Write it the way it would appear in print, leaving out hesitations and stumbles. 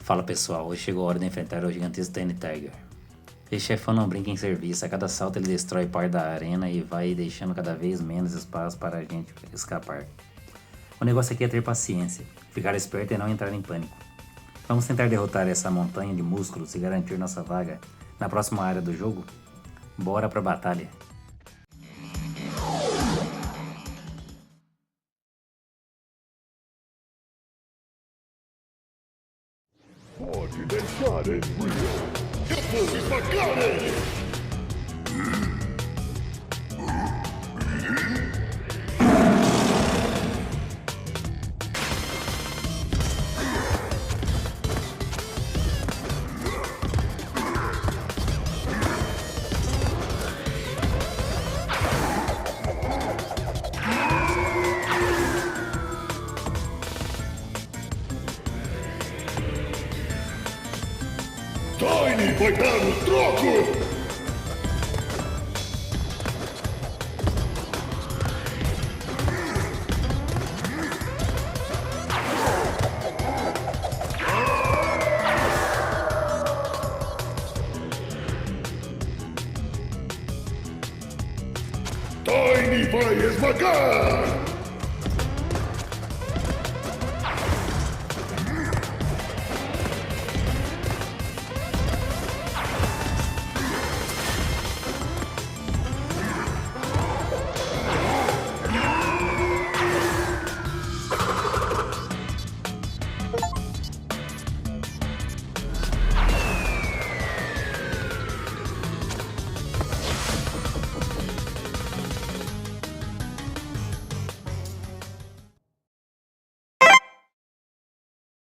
Fala pessoal, hoje chegou a hora de enfrentar o gigantesco Tiny Tiger. Esse chefão não brinca em serviço, a cada salto ele destrói parte da arena e vai deixando cada vez menos espaço para a gente escapar. O negócio aqui é ter paciência, ficar esperto e não entrar em pânico. Vamos tentar derrotar essa montanha de músculos e garantir nossa vaga na próxima área do jogo? Bora pra batalha! Pode deixar ele. Eu vou esmagar ele. Tiny vai dar o troco! Tiny vai esmagar!